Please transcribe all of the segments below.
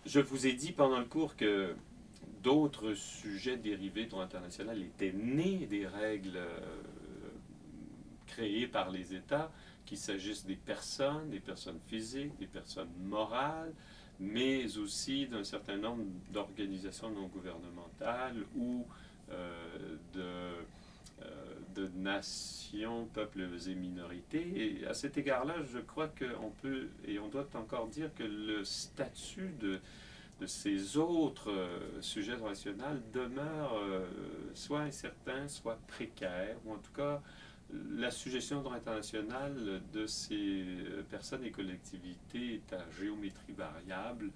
Je vous ai dit pendant le cours que d'autres sujets dérivés du droit international étaient nés des règles créées par les États, qu'il s'agisse des personnes physiques, des personnes morales, mais aussi d'un certain nombre d'organisations non gouvernementales ou de nations, peuples et minorités. Et à cet égard-là, je crois qu'on peut et on doit encore dire que le statut de ces autres sujets internationaux demeure soit incertain, soit précaire, ou en tout cas la suggestion de droit international de ces personnes et collectivités est à géométrie variable.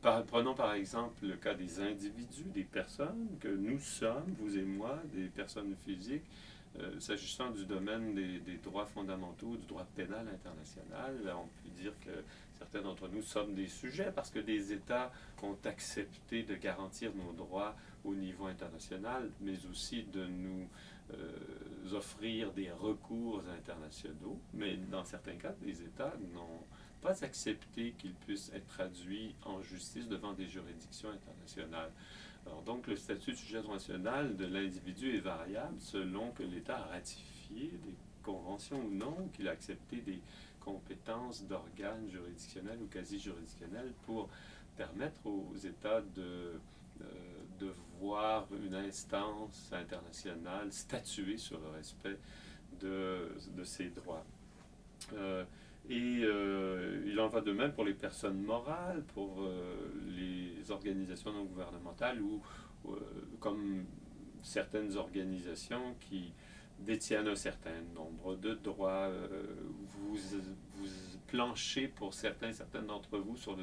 Prenons par exemple le cas des individus, des personnes que nous sommes, vous et moi, des personnes physiques, s'agissant du domaine des droits fondamentaux, du droit pénal international. On peut dire que certains d'entre nous sommes des sujets parce que des États ont accepté de garantir nos droits au niveau international, mais aussi de nous offrir des recours internationaux. Mais dans certains cas, les États n'ont pas accepté qu'ils puissent être traduits en justice devant des juridictions internationales. Alors donc, le statut de sujet international de l'individu est variable selon que l'État a ratifié des conventions ou non, qu'il a accepté des compétences d'organes juridictionnels ou quasi-juridictionnels pour permettre aux États de voir une instance internationale statuer sur le respect de ces droits. Il en va de même pour les personnes morales, pour les organisations non gouvernementales ou comme certaines organisations qui détiennent un certain nombre de droits. Vous planchez pour certaines d'entre vous sur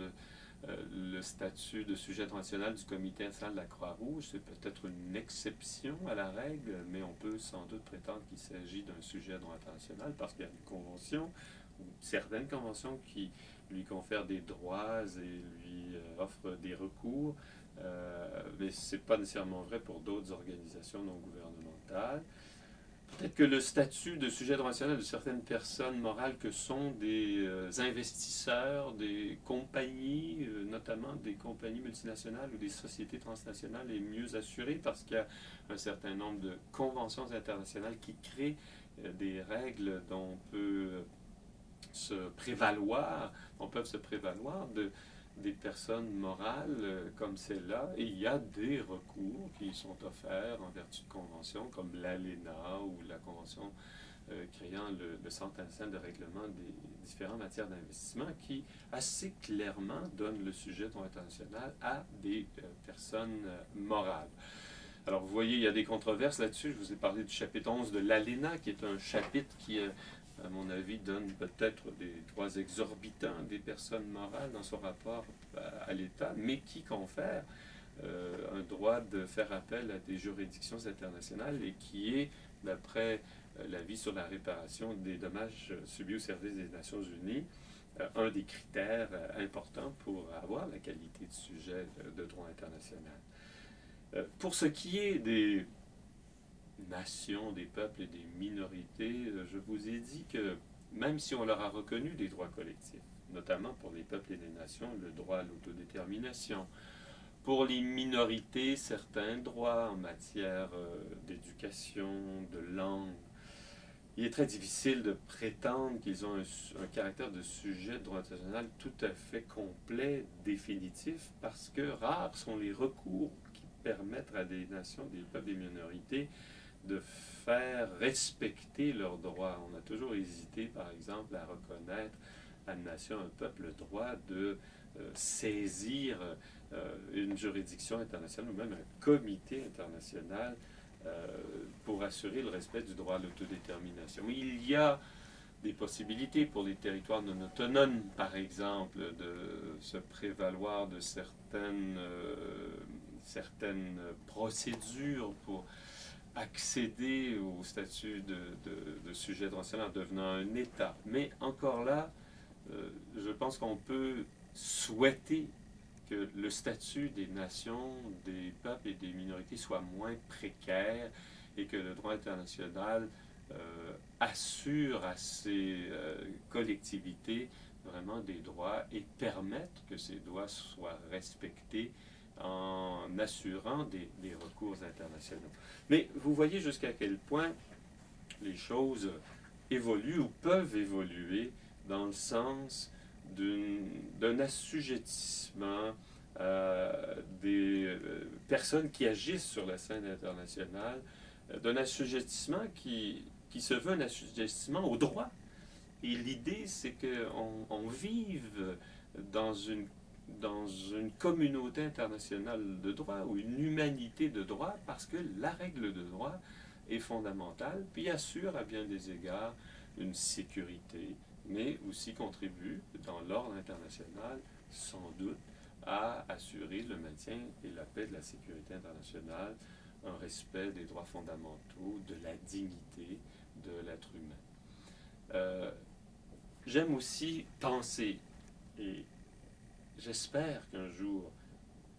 le statut de sujet international du Comité international de la Croix-Rouge. C'est peut-être une exception à la règle, mais on peut sans doute prétendre qu'il s'agit d'un sujet de droit international parce qu'il y a une convention ou certaines conventions qui lui confèrent des droits et lui offrent des recours, mais ce n'est pas nécessairement vrai pour d'autres organisations non gouvernementales. Peut-être que le statut de sujet international de certaines personnes morales que sont des investisseurs, des compagnies, notamment des compagnies multinationales ou des sociétés transnationales, est mieux assuré parce qu'il y a un certain nombre de conventions internationales qui créent des règles dont on peut peuvent se prévaloir des personnes morales comme celle-là. Et il y a des recours qui sont offerts en vertu de conventions comme l'ALENA ou la convention créant le Centre international de règlement des différentes matières d'investissement qui assez clairement donne le sujet droit international à des personnes morales. Alors, vous voyez, il y a des controverses là-dessus. Je vous ai parlé du chapitre 11 de l'ALENA, qui est un chapitre qui, à mon avis, donne peut-être des droits exorbitants des personnes morales dans son rapport à l'État, mais qui confère un droit de faire appel à des juridictions internationales et qui est, d'après l'avis sur la réparation des dommages subis au service des Nations Unies, un des critères importants pour avoir la qualité de sujet de droit international. Pour ce qui est des nations, des peuples et des minorités, je vous ai dit que même si on leur a reconnu des droits collectifs, notamment pour les peuples et les nations, le droit à l'autodétermination, pour les minorités, certains droits en matière d'éducation, de langue, il est très difficile de prétendre qu'ils ont un caractère de sujet de droit international tout à fait complet, définitif, parce que rares sont les recours qui permettent à des nations, des peuples, des minorités de faire respecter leurs droits. On a toujours hésité, par exemple, à reconnaître à une nation, un peuple, le droit de saisir une juridiction internationale ou même un comité international pour assurer le respect du droit à l'autodétermination. Il y a des possibilités pour les territoires non autonomes, par exemple, de se prévaloir de certaines procédures pour accéder au statut de sujet international en devenant un État. Mais encore là, je pense qu'on peut souhaiter que le statut des nations, des peuples et des minorités soit moins précaire et que le droit international assure à ces collectivités vraiment des droits et permettre que ces droits soient respectés en assurant des recours internationaux. Mais vous voyez jusqu'à quel point les choses évoluent ou peuvent évoluer dans le sens d'un assujettissement des personnes qui agissent sur la scène internationale, d'un assujettissement qui se veut un assujettissement au droit. Et l'idée, c'est qu'on vive dans une communauté internationale de droit ou une humanité de droit parce que la règle de droit est fondamentale, puis assure à bien des égards une sécurité, mais aussi contribue dans l'ordre international, sans doute, à assurer le maintien et la paix de la sécurité internationale, un respect des droits fondamentaux, de la dignité de l'être humain. J'aime aussi penser, et j'espère qu'un jour,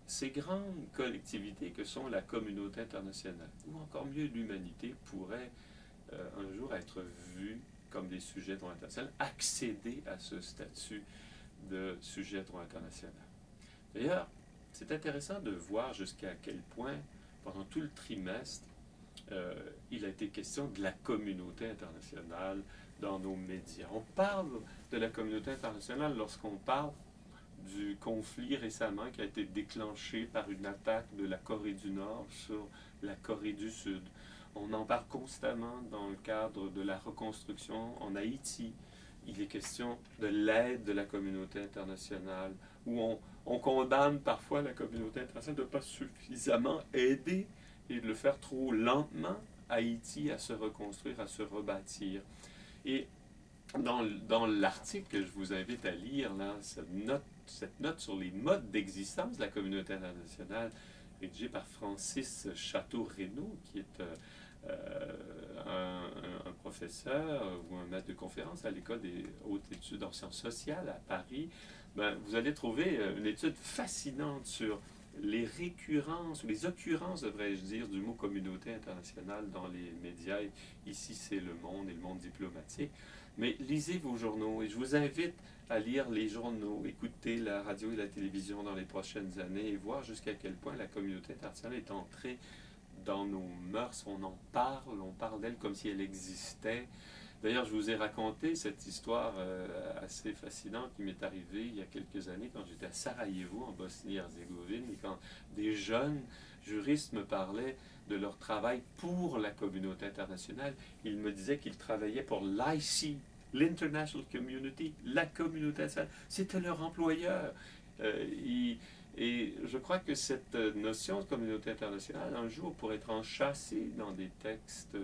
ces grandes collectivités que sont la communauté internationale, ou encore mieux l'humanité, pourraient un jour être vues comme des sujets de droit international, accéder à ce statut de sujet de droit international. D'ailleurs, c'est intéressant de voir jusqu'à quel point, pendant tout le trimestre, il a été question de la communauté internationale dans nos médias. On parle de la communauté internationale lorsqu'on parle du conflit récemment qui a été déclenché par une attaque de la Corée du Nord sur la Corée du Sud. On en parle constamment dans le cadre de la reconstruction en Haïti. Il est question de l'aide de la communauté internationale, où on condamne parfois la communauté internationale de ne pas suffisamment aider et de le faire trop lentement, Haïti, à se reconstruire, à se rebâtir. Et dans l'article que je vous invite à lire, là, cette note sur les modes d'existence de la communauté internationale, rédigée par Francis Château-Renaud, qui est un professeur ou un maître de conférence à l'École des hautes études en sciences sociales à Paris, ben, vous allez trouver une étude fascinante sur les récurrences, ou les occurrences, devrais-je dire, du mot communauté internationale dans les médias. Ici, c'est Le Monde et Le Monde diplomatique. Mais lisez vos journaux et je vous invite à lire les journaux, écouter la radio et la télévision dans les prochaines années et voir jusqu'à quel point la communauté internationale est entrée dans nos mœurs. On parle d'elle comme si elle existait. D'ailleurs, je vous ai raconté cette histoire assez fascinante qui m'est arrivée il y a quelques années quand j'étais à Sarajevo, en Bosnie-Herzégovine, et quand des jeunes juristes me parlaient de leur travail pour la communauté internationale. Ils me disaient qu'ils travaillaient pour l'IC, l'International Community, la communauté internationale. C'était leur employeur. Et je crois que cette notion de communauté internationale, un jour, pourrait être enchâssée dans des textes.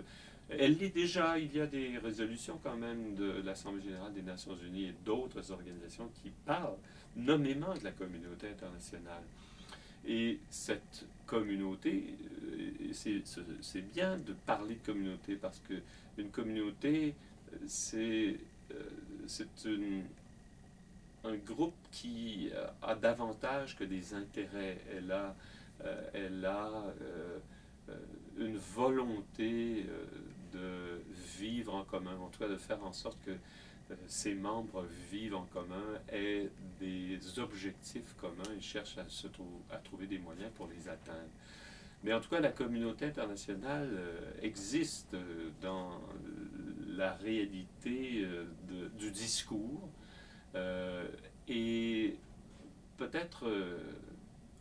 Elle l'est déjà. Il y a des résolutions quand même de l'Assemblée générale des Nations unies et d'autres organisations qui parlent nommément de la communauté internationale. Et cette communauté, c'est bien de parler de communauté parce qu'une communauté, c'est un groupe qui a davantage que des intérêts. Elle a une volonté de vivre en commun, en tout cas de faire en sorte que ses membres vivent en commun, aient des objectifs communs et cherchent à trouver des moyens pour les atteindre. Mais en tout cas, la communauté internationale existe dans la réalité du discours et peut-être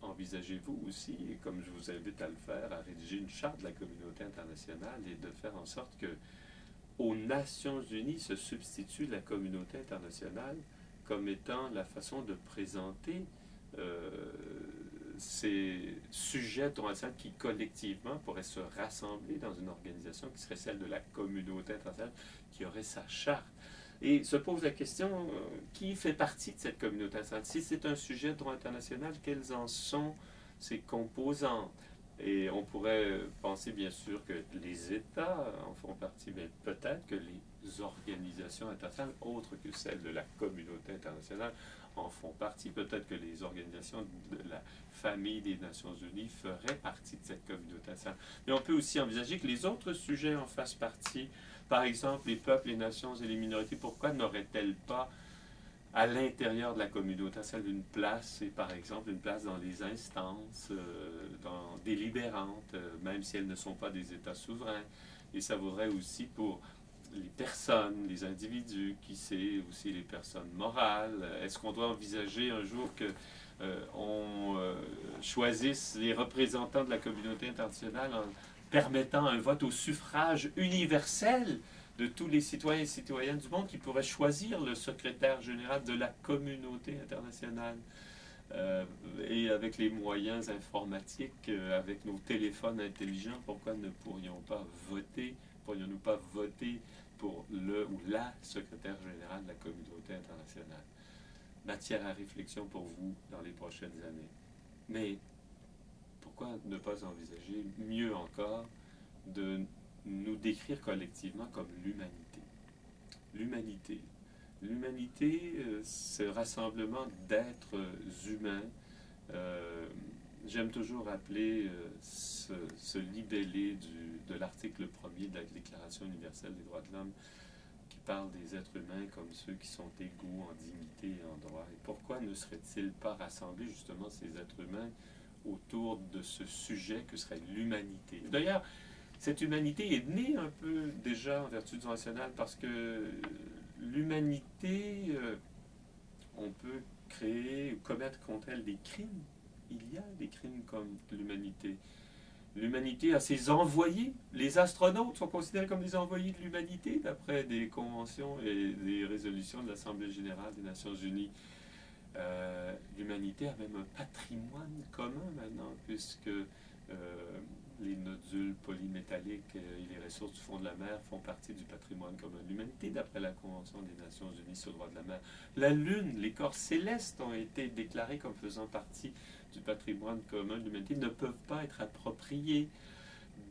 envisagez-vous aussi, comme je vous invite à le faire, à rédiger une charte de la communauté internationale et de faire en sorte que aux Nations unies se substitue la communauté internationale comme étant la façon de présenter ces sujets internationaux qui collectivement pourraient se rassembler dans une organisation qui serait celle de la communauté internationale, qui aurait sa charte. Et se pose la question, qui fait partie de cette communauté internationale? Si c'est un sujet de droit international, quelles en sont ses composantes? Et on pourrait penser bien sûr que les États en font partie, mais peut-être que les organisations internationales, autres que celles de la communauté internationale, en font partie. Peut-être que les organisations de la famille des Nations unies feraient partie de cette communauté internationale. Mais on peut aussi envisager que les autres sujets en fassent partie. Par exemple, les peuples, les nations et les minorités, pourquoi n'auraient-elles pas à l'intérieur de la communauté, celle d'une place, et par exemple une place dans les instances délibérantes, même si elles ne sont pas des États souverains. Et ça vaudrait aussi pour les personnes, les individus, qui sait, aussi les personnes morales. Est-ce qu'on doit envisager un jour que on choisisse les représentants de la communauté internationale en permettant un vote au suffrage universel de tous les citoyens et citoyennes du monde qui pourraient choisir le secrétaire général de la communauté internationale? Et avec les moyens informatiques, avec nos téléphones intelligents, pourquoi ne pourrions-nous pas voter pour le ou la secrétaire générale de la communauté internationale? Matière à réflexion pour vous dans les prochaines années. Mais pourquoi ne pas envisager mieux encore de nous décrire collectivement comme l'humanité? L'humanité. L'humanité, ce rassemblement d'êtres humains. J'aime toujours rappeler ce libellé de l'article 1er de la Déclaration universelle des droits de l'homme qui parle des êtres humains comme ceux qui sont égaux en dignité et en droit. Et pourquoi ne serait-il pas rassembler justement ces êtres humains autour de ce sujet que serait l'humanité? D'ailleurs, cette humanité est née un peu déjà en vertu du droit national parce que l'humanité, on peut créer ou commettre contre elle des crimes. Il y a des crimes comme l'humanité. L'humanité a ses envoyés. Les astronautes sont considérés comme des envoyés de l'humanité d'après des conventions et des résolutions de l'Assemblée générale des Nations unies. L'humanité a même un patrimoine commun maintenant, puisque les nodules polymétalliques et les ressources du fond de la mer font partie du patrimoine commun de l'humanité, d'après la Convention des Nations unies sur le droit de la mer. La Lune, les corps célestes ont été déclarés comme faisant partie du patrimoine commun de l'humanité, ne peuvent pas être appropriés.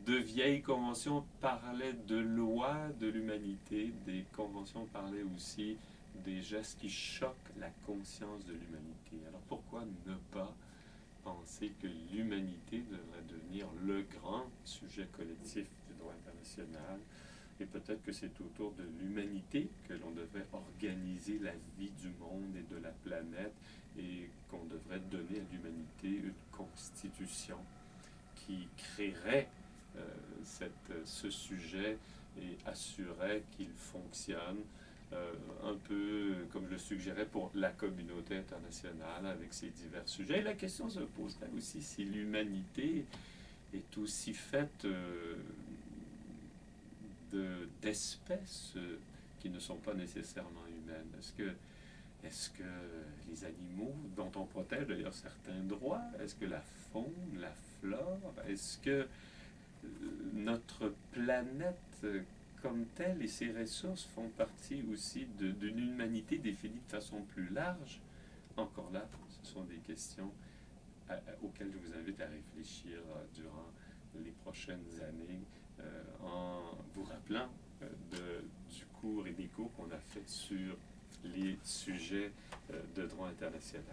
De vieilles conventions parlaient de lois de l'humanité, des conventions parlaient aussi des gestes qui choquent la conscience de l'humanité. Alors pourquoi ne pas penser que l'humanité devrait devenir le grand sujet collectif du droit international, et peut-être que c'est autour de l'humanité que l'on devrait organiser la vie du monde et de la planète, et qu'on devrait donner à l'humanité une constitution qui créerait ce sujet et assurerait qu'il fonctionne un peu comme je le suggérais pour la communauté internationale avec ses divers sujets. Et la question se pose là aussi si l'humanité est aussi faite d'espèces qui ne sont pas nécessairement humaines. Est-ce que les animaux dont on protège d'ailleurs certains droits, est-ce que la faune, la flore, est-ce que notre planète comme telle et ses ressources font partie aussi d'une humanité définie de façon plus large? Encore là, ce sont des questions auxquelles je vous invite à réfléchir durant les prochaines années en vous rappelant du cours et des cours qu'on a fait sur les sujets de droit international.